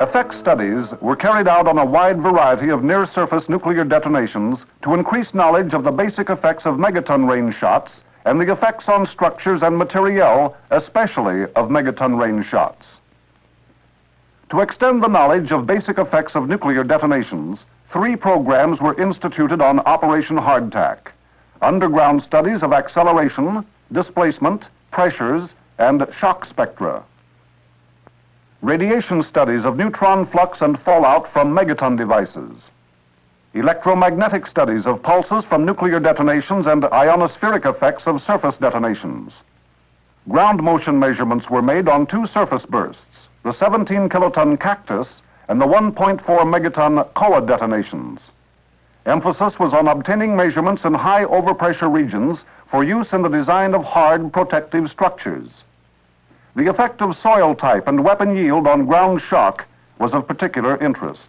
Effect studies were carried out on a wide variety of near-surface nuclear detonations to increase knowledge of the basic effects of megaton range shots and the effects on structures and materiel, especially of megaton range shots. To extend the knowledge of basic effects of nuclear detonations, 3 programs were instituted on Operation Hardtack: underground studies of acceleration, displacement, pressures, and shock spectra; radiation studies of neutron flux and fallout from megaton devices; electromagnetic studies of pulses from nuclear detonations and ionospheric effects of surface detonations. Ground motion measurements were made on 2 surface bursts, the 17-kiloton Cactus and the 1.4 megaton Koa detonations. Emphasis was on obtaining measurements in high overpressure regions for use in the design of hard protective structures. The effect of soil type and weapon yield on ground shock was of particular interest.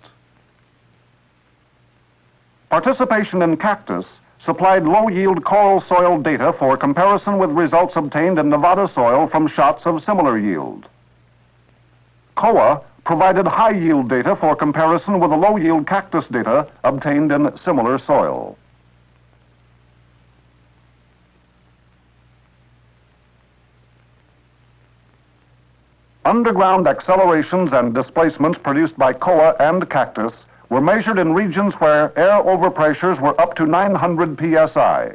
Participation in Cactus supplied low-yield coral soil data for comparison with results obtained in Nevada soil from shots of similar yield. Koa provided high-yield data for comparison with the low-yield Cactus data obtained in similar soil. Underground accelerations and displacements produced by Koa and Cactus were measured in regions where air overpressures were up to 900 psi.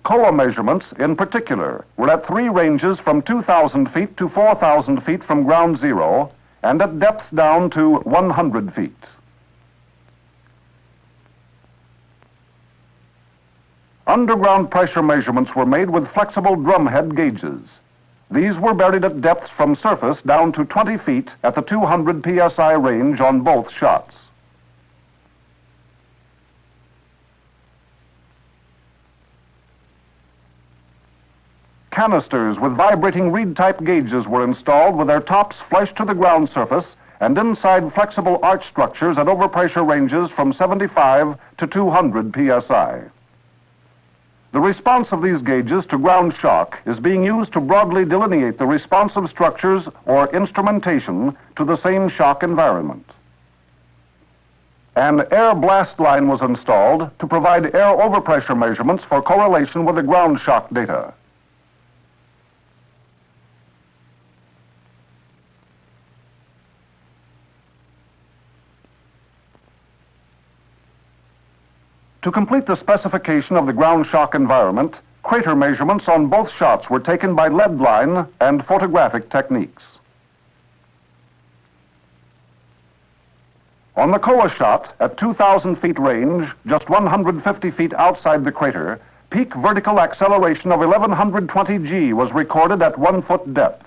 Koa measurements, in particular, were at 3 ranges from 2,000 feet to 4,000 feet from ground zero and at depths down to 100 feet. Underground pressure measurements were made with flexible drumhead gauges. These were buried at depths from surface down to 20 feet at the 200 psi range on both shots. Canisters with vibrating reed-type gauges were installed with their tops flush to the ground surface and inside flexible arch structures at overpressure ranges from 75 to 200 psi. The response of these gauges to ground shock is being used to broadly delineate the responsive structures or instrumentation to the same shock environment. An air blast line was installed to provide air overpressure measurements for correlation with the ground shock data. To complete the specification of the ground shock environment, crater measurements on both shots were taken by lead line and photographic techniques. On the Koa shot, at 2,000 feet range, just 150 feet outside the crater, peak vertical acceleration of 1120 G was recorded at 1 foot depth.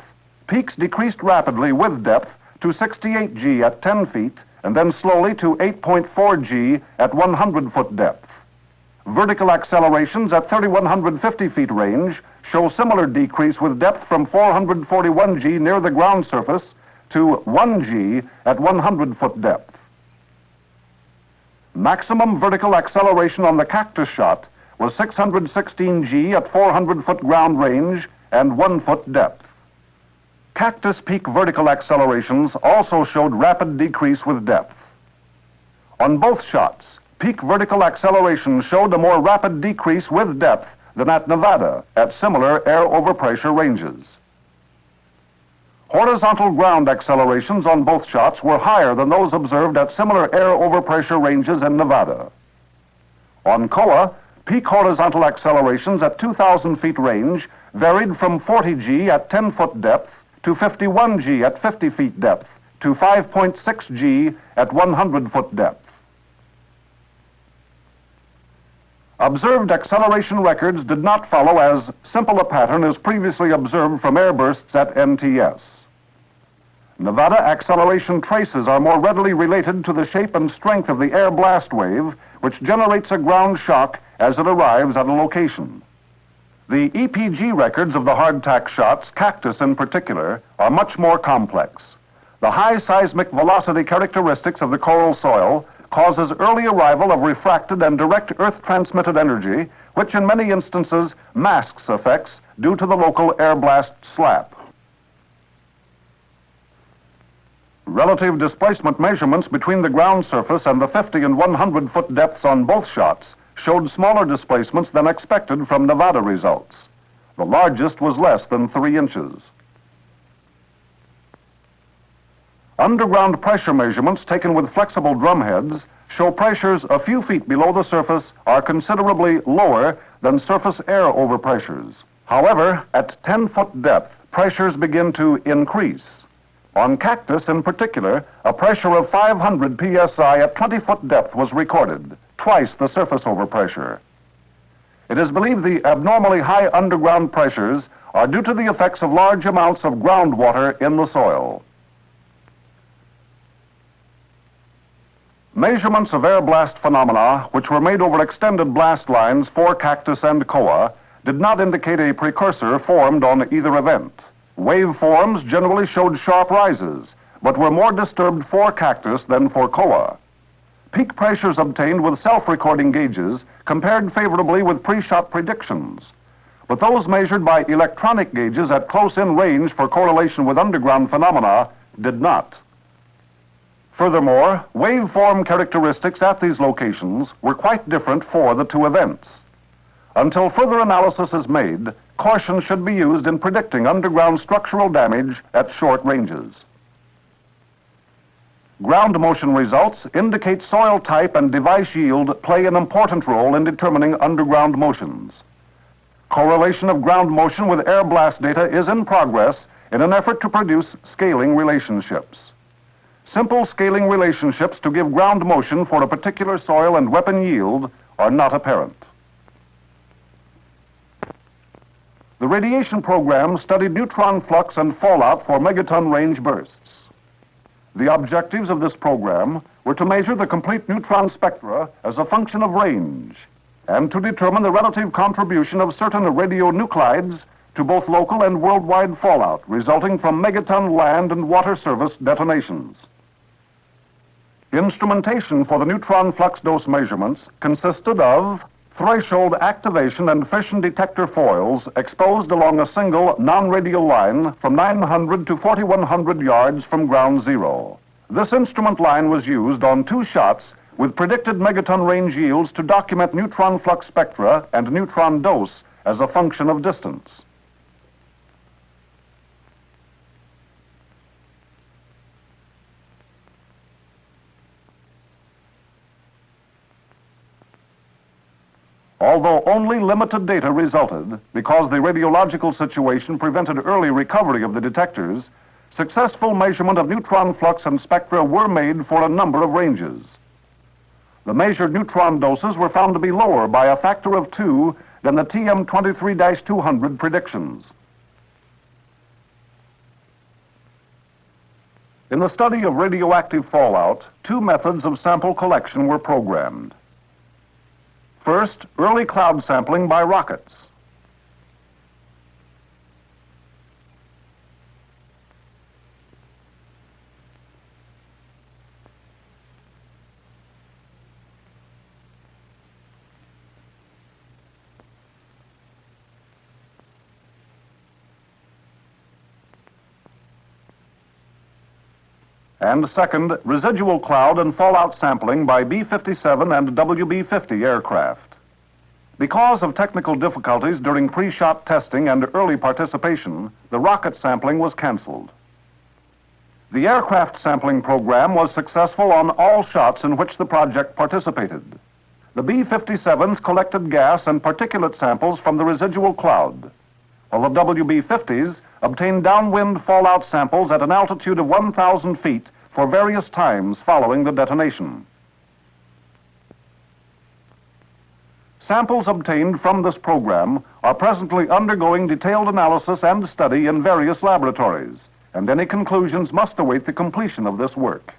Peaks decreased rapidly with depth to 68 G at 10 feet and then slowly to 8.4 G at 100 foot depth. Vertical accelerations at 3,150 feet range show similar decrease with depth from 441 G near the ground surface to 1 G at 100 foot depth. Maximum vertical acceleration on the Cactus shot was 616 G at 400 foot ground range and 1 foot depth. Cactus peak vertical accelerations also showed rapid decrease with depth. On both shots, peak vertical acceleration showed a more rapid decrease with depth than at Nevada at similar air overpressure ranges. Horizontal ground accelerations on both shots were higher than those observed at similar air overpressure ranges in Nevada. On Koa, peak horizontal accelerations at 2,000 feet range varied from 40 G at 10 foot depth to 51 G at 50 feet depth to 5.6 G at 100 foot depth. Observed acceleration records did not follow as simple a pattern as previously observed from airbursts at NTS. Nevada acceleration traces are more readily related to the shape and strength of the air blast wave, which generates a ground shock as it arrives at a location. The EPG records of the hardtack shots, Cactus in particular, are much more complex. The high seismic velocity characteristics of the coral soil causes early arrival of refracted and direct Earth-transmitted energy, which in many instances masks effects due to the local air blast slap. Relative displacement measurements between the ground surface and the 50 and 100 foot depths on both shots showed smaller displacements than expected from Nevada results. The largest was less than 3 inches. Underground pressure measurements taken with flexible drum heads show pressures a few feet below the surface are considerably lower than surface air overpressures. However, at 10-foot depth, pressures begin to increase. On cactus in particular, a pressure of 500 psi at 20-foot depth was recorded, twice the surface overpressure. It is believed the abnormally high underground pressures are due to the effects of large amounts of groundwater in the soil. Measurements of air blast phenomena, which were made over extended blast lines for cactus and koa, did not indicate a precursor formed on either event. Waveforms generally showed sharp rises, but were more disturbed for cactus than for koa. Peak pressures obtained with self-recording gauges compared favorably with pre-shot predictions, but those measured by electronic gauges at close-in range for correlation with underground phenomena did not. Furthermore, waveform characteristics at these locations were quite different for the two events. Until further analysis is made, caution should be used in predicting underground structural damage at short ranges. Ground motion results indicate soil type and device yield play an important role in determining underground motions. Correlation of ground motion with air blast data is in progress in an effort to produce scaling relationships. Simple scaling relationships to give ground motion for a particular soil and weapon yield are not apparent. The radiation program studied neutron flux and fallout for megaton range bursts. The objectives of this program were to measure the complete neutron spectra as a function of range and to determine the relative contribution of certain radionuclides to both local and worldwide fallout resulting from megaton land and water service detonations. Instrumentation for the neutron flux dose measurements consisted of threshold activation and fission detector foils exposed along a single non-radial line from 900 to 4,100 yards from ground zero. This instrument line was used on 2 shots with predicted megaton range yields to document neutron flux spectra and neutron dose as a function of distance. Although only limited data resulted because the radiological situation prevented early recovery of the detectors, successful measurement of neutron flux and spectra were made for a number of ranges. The measured neutron doses were found to be lower by a factor of 2 than the TM23-200 predictions. In the study of radioactive fallout, 2 methods of sample collection were programmed. First, early cloud sampling by rockets. And second, residual cloud and fallout sampling by B-57 and WB-50 aircraft. Because of technical difficulties during pre-shot testing and early participation, the rocket sampling was canceled. The aircraft sampling program was successful on all shots in which the project participated. The B-57s collected gas and particulate samples from the residual cloud, while the WB-50s obtained downwind fallout samples at an altitude of 1,000 feet for various times following the detonation. Samples obtained from this program are presently undergoing detailed analysis and study in various laboratories, and any conclusions must await the completion of this work.